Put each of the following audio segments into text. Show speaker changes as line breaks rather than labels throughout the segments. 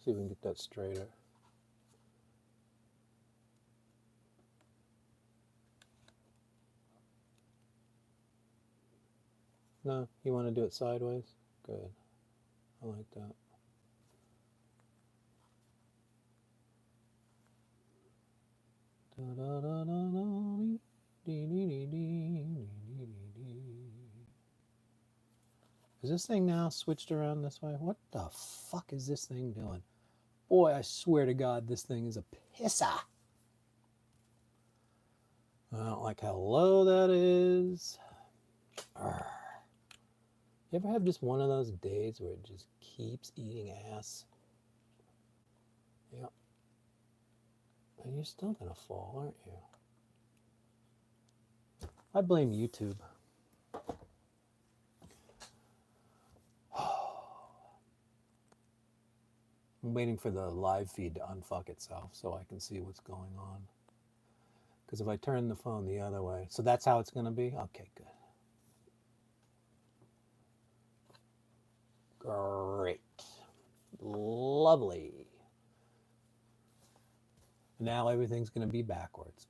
See if we can get that straighter. No, you want to do it sideways? Good. I like that. Is this thing now switched around this way? What the fuck is this thing doing? Boy, I swear to God, this thing is a pisser. I don't like how low that is. Arrgh. You ever have just one of those days where it just keeps eating ass? Yep. And you're still gonna fall, aren't you? I blame YouTube. I'm waiting for the live feed to unfuck itself so I can see what's going on. Because if I turn the phone the other way, so that's how it's going to be? Okay, good. Great. Lovely. Now everything's going to be backwards.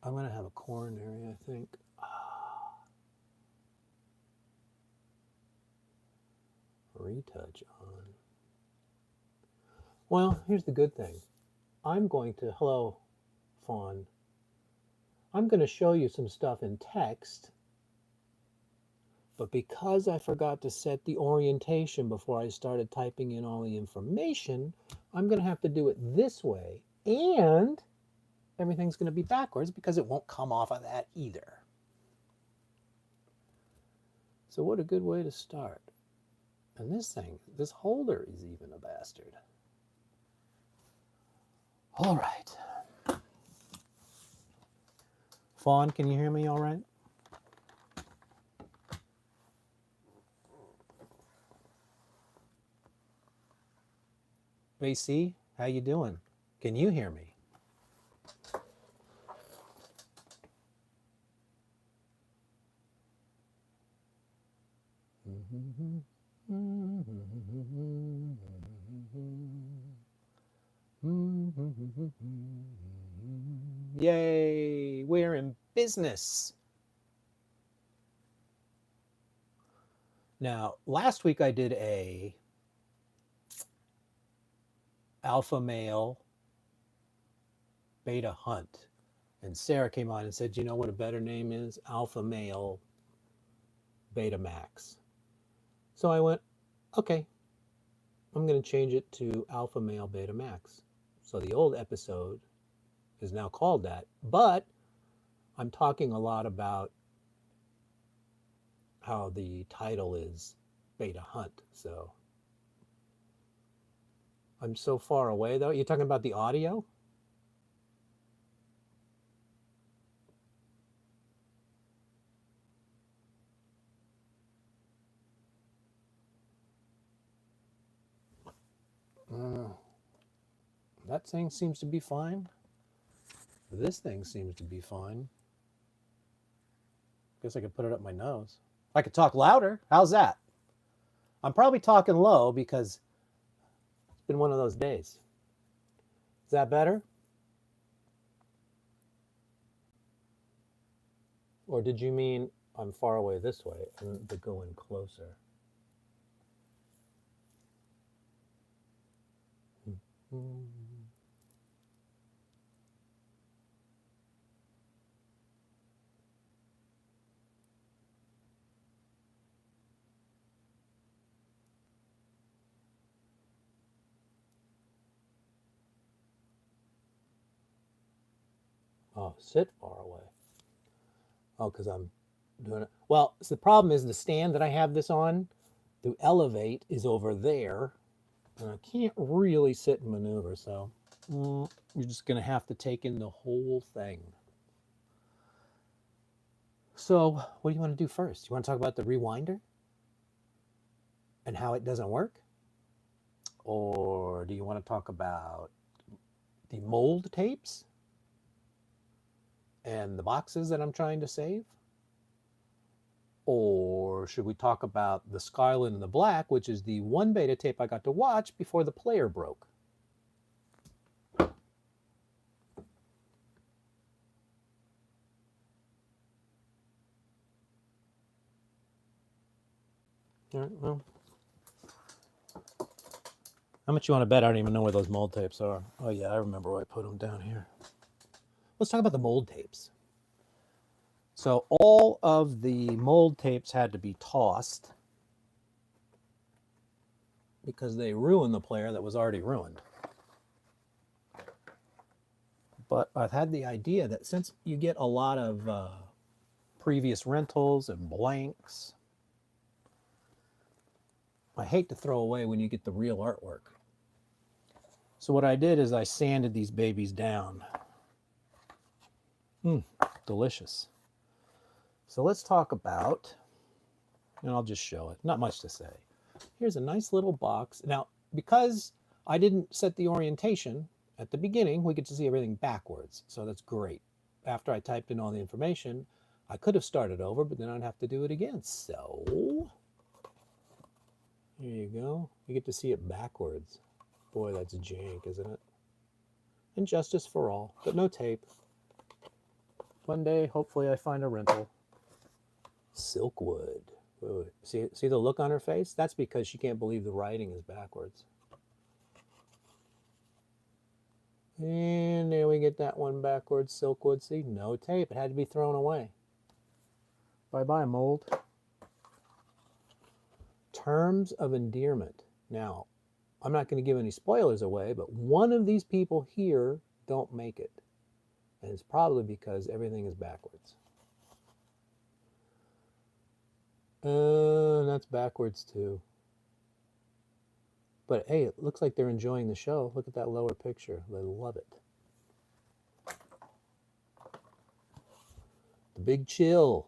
I'm going to have a coronary, I think. Retouch on. Well, here's the good thing. I'm going to, hello, Fawn. I'm going to show you some stuff in text, but because I forgot to set the orientation before I started typing in all the information, I'm going to have to do it this way, and everything's going to be backwards because it won't come off of that either. So what a good way to start. And this thing, this holder is even a bastard. All right. Fawn, can you hear me all right? AC, how you doing? Can you hear me? Yay, we're in business. Now, last week I did a alpha male beta hunt, and Sarah came on and said, you know what a better name is? Alpha male BetaMax. So I went, okay, I'm going to change it to alpha male BetaMax. So the old episode is now called that, but I'm talking a lot about how the title is Beta Hunt. So I'm so far away though. You're talking about the audio? That thing seems to be fine. This thing seems to be fine. Guess I could put it up my nose. I could talk louder. How's that? I'm probably talking low because it's been one of those days. Is that better? Or did you mean I'm far away this way and to go in closer? Oh, sit far away. Oh, because I'm doing it. Well, so the problem is the stand that I have this on to elevate is over there. And I can't really sit and maneuver, so you're just going to have to take in the whole thing. So what do you want to do first? You want to talk about the rewinder and how it doesn't work? Or do you want to talk about the mold tapes and the boxes that I'm trying to save? Or should we talk about the Scarlet and the Black, which is the one beta tape I got to watch before the player broke? All right, well, how much you want to bet? I don't even know where those mold tapes are. Oh yeah, I remember where I put them down here. Let's talk about the mold tapes. So all of the mold tapes had to be tossed because they ruined the player that was already ruined. But I've had the idea that since you get a lot of previous rentals and blanks, I hate to throw away when you get the real artwork. So what I did is I sanded these babies down. Delicious. So let's talk about, and I'll just show it, not much to say. Here's a nice little box. Now, because I didn't set the orientation at the beginning, we get to see everything backwards. So that's great. After I typed in all the information, I could have started over, but then I'd have to do it again. So, here you go. You get to see it backwards. Boy, that's jank, isn't it? And justice for all, but no tape. One day, hopefully I find a rental. Silkwood. Wait. See the look on her face? That's because she can't believe the writing is backwards. And there we get that one backwards. Silkwood. See, no tape. It had to be thrown away. Bye-bye, mold. Terms of endearment. Now, I'm not going to give any spoilers away, but one of these people here don't make it. And it's probably because everything is backwards. That's backwards too. But hey, it looks like they're enjoying the show. Look at that lower picture. They love it. The Big Chill.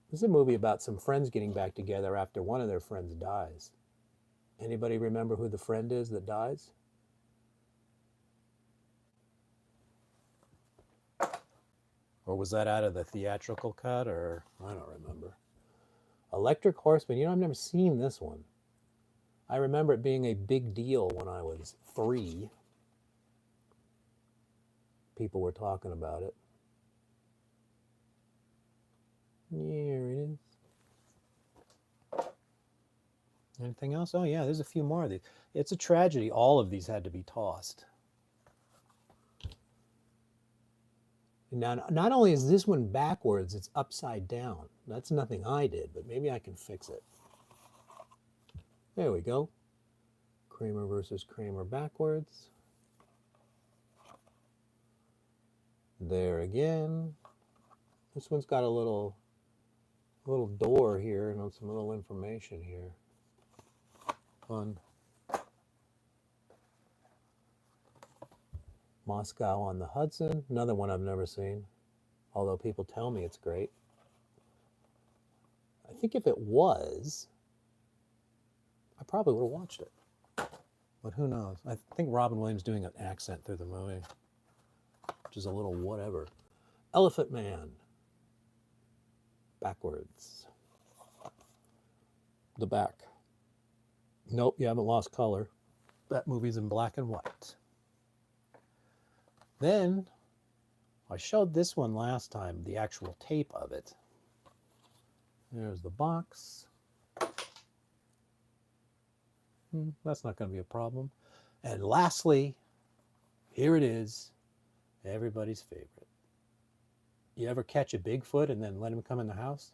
This is a movie about some friends getting back together after one of their friends dies. Anybody remember who the friend is that dies? Or was that out of the theatrical cut, or I don't remember. Electric Horseman. You know, I've never seen this one. I remember it being a big deal when I was 3. People were talking about it. Here it is. Anything else? Oh yeah, there's a few more of these. It's a tragedy. All of these had to be tossed. Now, not only is this one backwards, it's upside down. That's nothing I did, but maybe I can fix it. There we go. Kramer versus Kramer backwards. There again. This one's got a little door here and some little information here. Fun. Moscow on the Hudson, another one I've never seen, although people tell me it's great. I think if it was, I probably would have watched it. But who knows? I think Robin Williams doing an accent through the movie, which is a little whatever. Elephant Man. Backwards. The back. Nope, you haven't lost color. That movie's in black and white. Then, I showed this one last time, the actual tape of it. There's the box. That's not going to be a problem. And lastly, here it is, everybody's favorite. You ever catch a Bigfoot and then let him come in the house?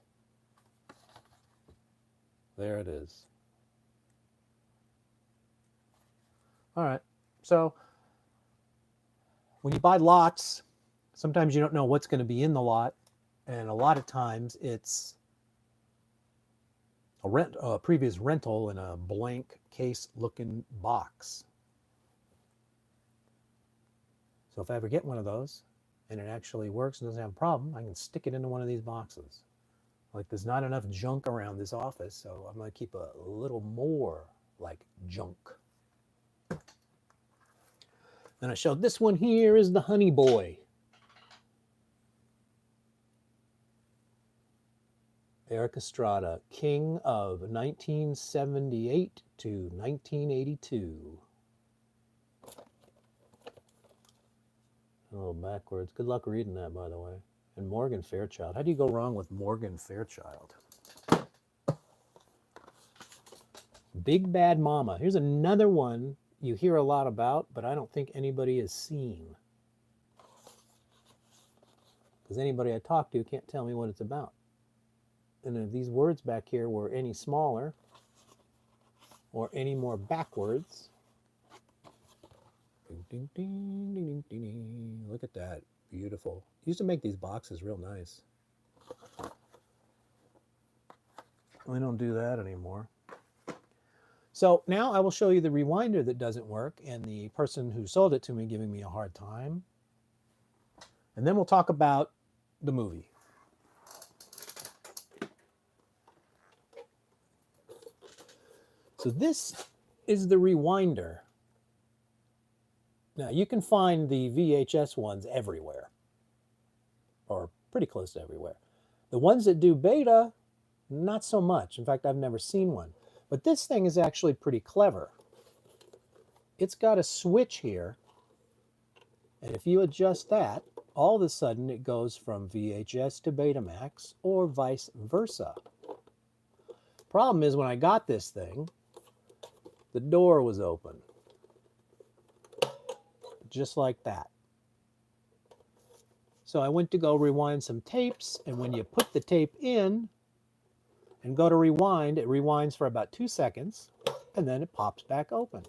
There it is. All right, so when you buy lots, sometimes you don't know what's going to be in the lot, and a lot of times it's a previous rental in a blank case-looking box. So if I ever get one of those, and it actually works and doesn't have a problem, I can stick it into one of these boxes. Like, there's not enough junk around this office, so I'm going to keep a little more like junk. Then I showed this one here is the Honey Boy. Eric Estrada, king of 1978 to 1982. A little backwards. Good luck reading that, by the way. And Morgan Fairchild. How do you go wrong with Morgan Fairchild? Big Bad Mama. Here's another one you hear a lot about, but I don't think anybody has seen. Because anybody I talk to can't tell me what it's about. And if these words back here were any smaller or any more backwards, ding, ding, ding, ding, ding, ding. Look at that. Beautiful. Used to make these boxes real nice. We don't do that anymore. So now I will show you the rewinder that doesn't work and the person who sold it to me giving me a hard time. And then we'll talk about the movie. So this is the rewinder. Now you can find the VHS ones everywhere, or pretty close to everywhere. The ones that do beta, not so much. In fact, I've never seen one. But this thing is actually pretty clever. It's got a switch here, and if you adjust that, all of a sudden it goes from VHS to BetaMax or vice versa. Problem is when I got this thing, the door was open. Just like that. So I went to go rewind some tapes, and when you put the tape in and go to rewind, it rewinds for about 2 seconds, and then it pops back open.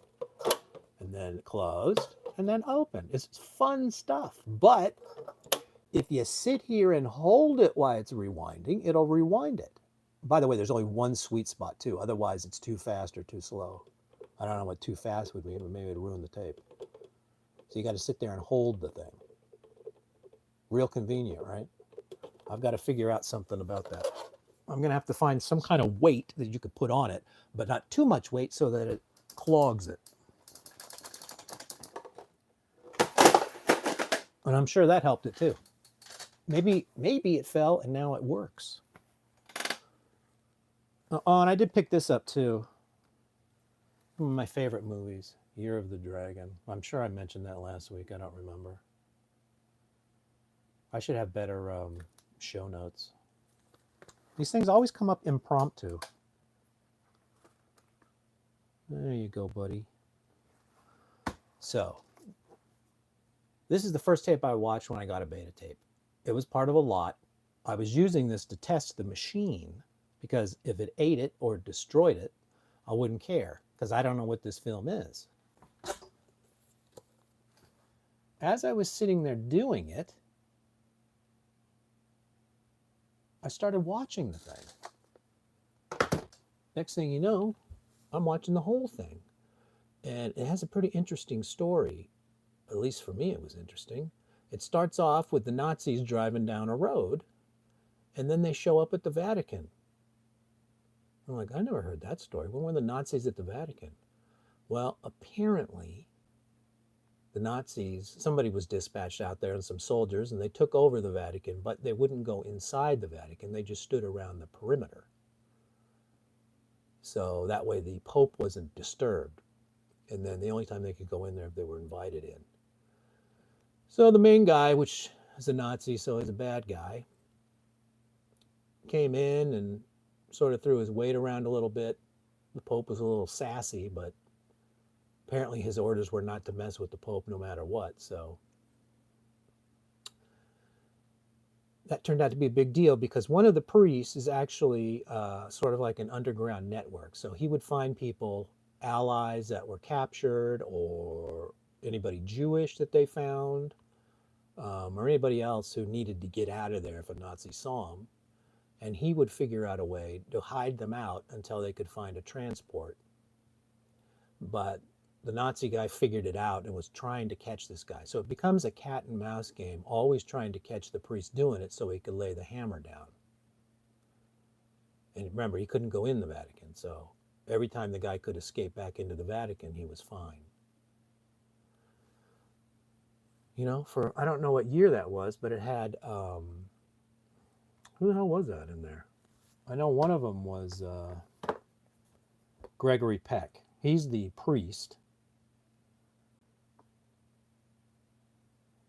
And then closed, and then open. It's fun stuff. But if you sit here and hold it while it's rewinding, it'll rewind it. By the way, there's only one sweet spot too. Otherwise, it's too fast or too slow. I don't know what too fast would be, but maybe it'd ruin the tape. So you got to sit there and hold the thing. Real convenient, right? I've got to figure out something about that. I'm going to have to find some kind of weight that you could put on it, but not too much weight so that it clogs it. And I'm sure that helped it too. Maybe it fell and now it works. Oh, and I did pick this up too. One of my favorite movies, Year of the Dragon. I'm sure I mentioned that last week. I don't remember. I should have better show notes. These things always come up impromptu. There you go, buddy. So, this is the first tape I watched when I got a beta tape. It was part of a lot. I was using this to test the machine because if it ate it or destroyed it, I wouldn't care because I don't know what this film is. As I was sitting there doing it, I started watching the thing. Next thing you know, I'm watching the whole thing. And it has a pretty interesting story. At least for me, it was interesting. It starts off with the Nazis driving down a road, and then they show up at the Vatican. I'm like, I never heard that story. When were the Nazis at the Vatican? Well, apparently, the Nazis, somebody was dispatched out there and some soldiers, and they took over the Vatican, but they wouldn't go inside the Vatican. They just stood around the perimeter. So that way the Pope wasn't disturbed. And then the only time they could go in there if they were invited in. So the main guy, which is a Nazi, so he's a bad guy, came in and sort of threw his weight around a little bit. The Pope was a little sassy, but apparently his orders were not to mess with the Pope no matter what. So that turned out to be a big deal because one of the priests is actually sort of like an underground network. So he would find people, allies that were captured or anybody Jewish that they found, or anybody else who needed to get out of there if a Nazi saw them. And he would figure out a way to hide them out until they could find a transport. But the Nazi guy figured it out and was trying to catch this guy. So it becomes a cat and mouse game, always trying to catch the priest doing it so he could lay the hammer down. And remember, he couldn't go in the Vatican, so every time the guy could escape back into the Vatican, he was fine. You know, for, I don't know what year that was, but it had, who the hell was that in there? I know one of them was Gregory Peck. He's the priest.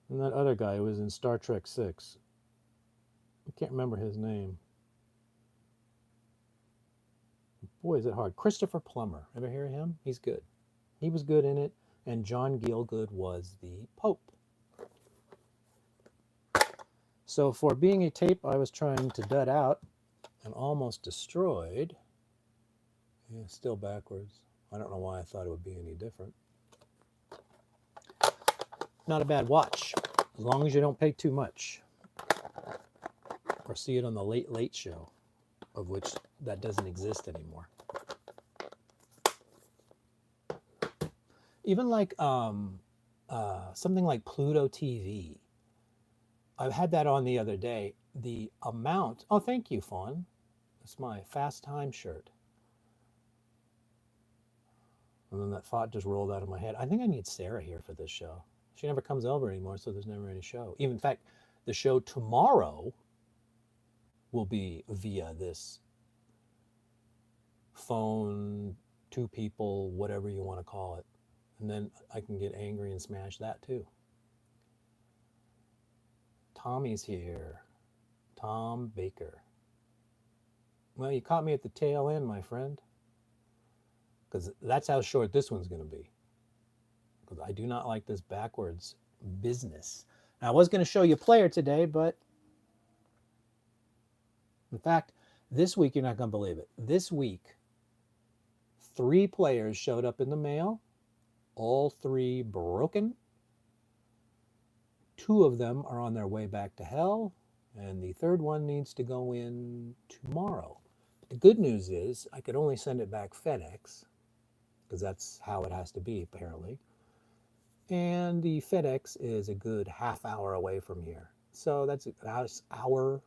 And that other guy was in Star Trek 6. I can't remember his name. Boy, is it hard. Christopher Plummer. Ever hear of him? He's good. He was good in it. And John Gielgud was the Pope. So for being a tape I was trying to dud out and almost destroyed, yeah, still backwards. I don't know why I thought it would be any different. Not a bad watch, as long as you don't pay too much. Or see it on the Late Late Show, of which that doesn't exist anymore. Even like something like Pluto TV. I had that on the other day. The amount, oh, thank you, Fawn. That's my Fast Time shirt. And then that thought just rolled out of my head. I think I need Sarah here for this show. She never comes over anymore, so there's never any show. Even in fact, the show tomorrow will be via this phone, two people, whatever you want to call it. And then I can get angry and smash that too. Tommy's here. Tom Baker. Well, you caught me at the tail end, my friend. Because that's how short this one's going to be. Because I do not like this backwards business. Now, I was going to show you a player today, but in fact, this week, you're not going to believe it. This week, 3 players showed up in the mail. All 3 broken. 2 of them are on their way back to hell. And the 3rd one needs to go in tomorrow. But the good news is I could only send it back FedEx, because that's how it has to be, apparently. And the FedEx is a good half hour away from here. So that's an hour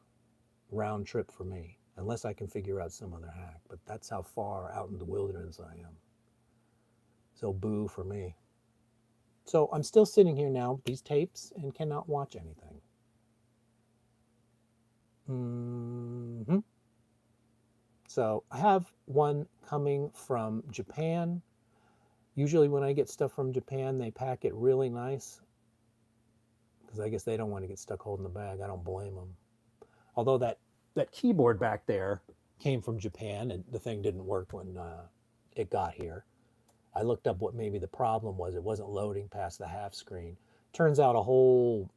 round trip for me, unless I can figure out some other hack. But that's how far out in the wilderness I am. So boo for me. So I'm still sitting here now with these tapes and cannot watch anything. So I have one coming from Japan. Usually when I get stuff from Japan, they pack it really nice, because I guess they don't want to get stuck holding the bag. I don't blame them. Although that keyboard back there came from Japan, and the thing didn't work when it got here. I looked up what maybe the problem was. It wasn't loading past the half screen. Turns out a whole,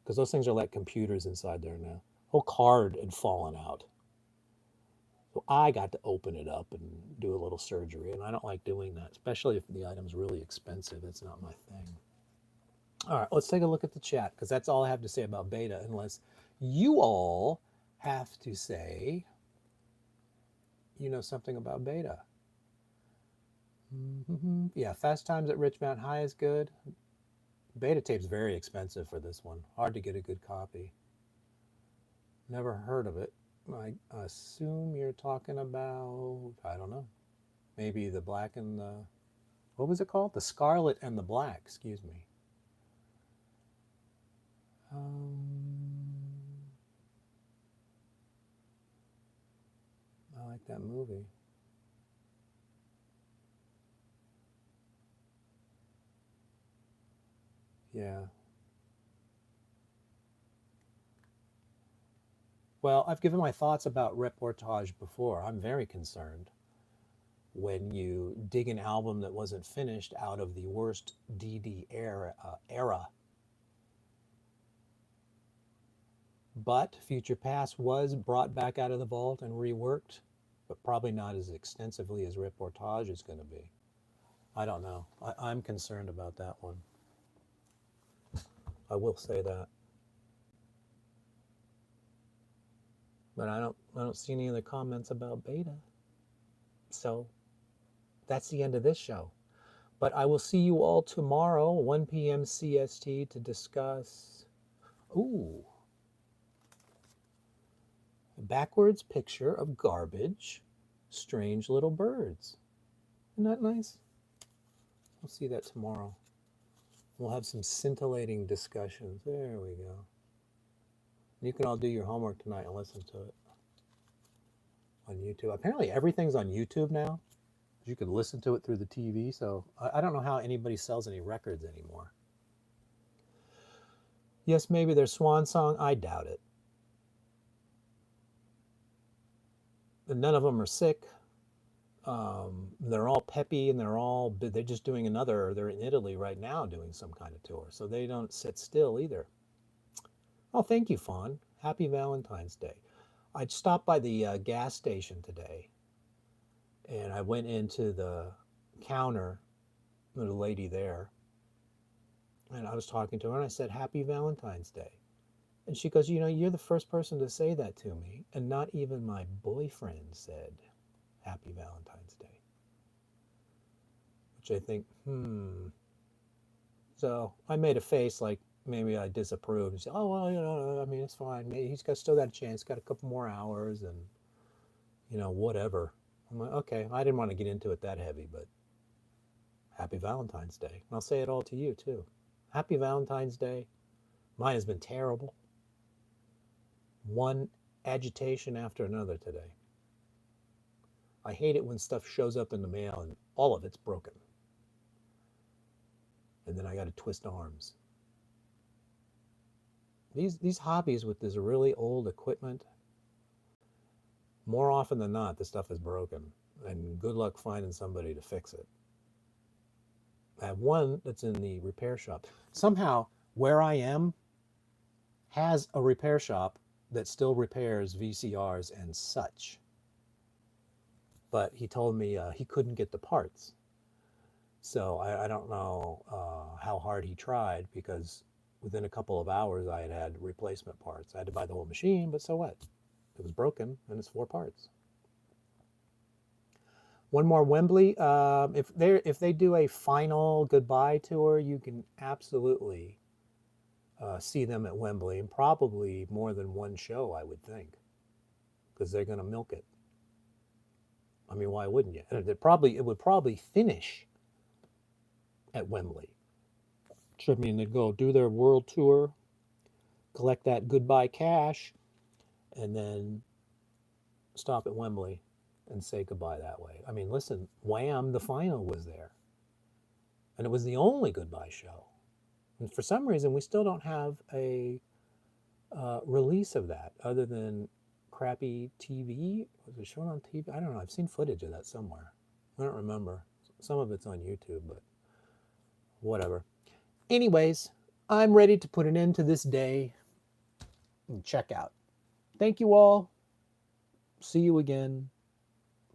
because those things are like computers inside there now, whole card had fallen out. So I got to open it up and do a little surgery, and I don't like doing that, especially if the item's really expensive. It's not my thing. All right, let's take a look at the chat, because that's all I have to say about beta, unless you all have to say you know something about beta. Yeah, Fast Times at Rich Mount High is good. Beta tape's very expensive for this one. Hard to get a good copy. Never heard of it. I assume you're talking about, I don't know, maybe the black and the, what was it called? The Scarlet and the Black, excuse me. I like that movie. Yeah. Well, I've given my thoughts about reportage before. I'm very concerned when you dig an album that wasn't finished out of the worst DD era. But Future Past was brought back out of the vault and reworked, but probably not as extensively as reportage is going to be. I don't know. I'm concerned about that one. I will say that. But I don't see any other comments about beta. So that's the end of this show. But I will see you all tomorrow, 1 p.m. CST, to discuss, ooh, a backwards picture of garbage, strange little birds. Isn't that nice? We'll see that tomorrow. We'll have some scintillating discussions. There we go. You can all do your homework tonight and listen to it on YouTube. Apparently, everything's on YouTube now. You can listen to it through the TV. So I don't know how anybody sells any records anymore. Yes, maybe their swan song. I doubt it. And none of them are sick. They're all peppy and they're just doing another. They're in Italy right now doing some kind of tour. So they don't sit still either. Oh, thank you, Fawn. Happy Valentine's Day. I stopped by the gas station today and I went into the counter with a lady there and I was talking to her and I said, Happy Valentine's Day. And she goes, You know, you're the first person to say that to me. And not even my boyfriend said Happy Valentine's Day. Which I think, So I made a face like maybe I disapproved and said, Oh, well, you know, I mean, it's fine. Maybe still got a chance, got a couple more hours and, you know, whatever. I'm like, okay, I didn't want to get into it that heavy, but Happy Valentine's Day. And I'll say it all to you, too. Happy Valentine's Day. Mine has been terrible. One agitation after another today. I hate it when stuff shows up in the mail and all of it's broken. And then I got to twist arms. These hobbies with this really old equipment, more often than not, the stuff is broken. And good luck finding somebody to fix it. I have one that's in the repair shop. Somehow, where I am has a repair shop that still repairs VCRs and such. But he told me he couldn't get the parts. So I don't know how hard he tried because within a couple of hours I had replacement parts. I had to buy the whole machine, but so what? It was broken and it's 4 parts. One more Wembley. If they do a final goodbye tour, you can absolutely see them at Wembley, and probably more than one show, I would think, because they're going to milk it. I mean, why wouldn't you? And it would probably finish at Wembley. So I mean, they'd go do their world tour, collect that goodbye cash, and then stop at Wembley and say goodbye that way. I mean, listen, Wham! The final was there, and it was the only goodbye show. And for some reason, we still don't have a release of that, other than crappy TV. Was it shown on TV? I don't know. I've seen footage of that somewhere. I don't remember. Some of it's on YouTube, but whatever. Anyways, I'm ready to put an end to this day and check out. Thank you all. See you again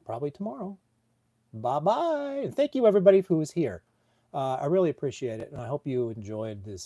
probably tomorrow. Bye-bye. And thank you, everybody who was here. I really appreciate it, and I hope you enjoyed this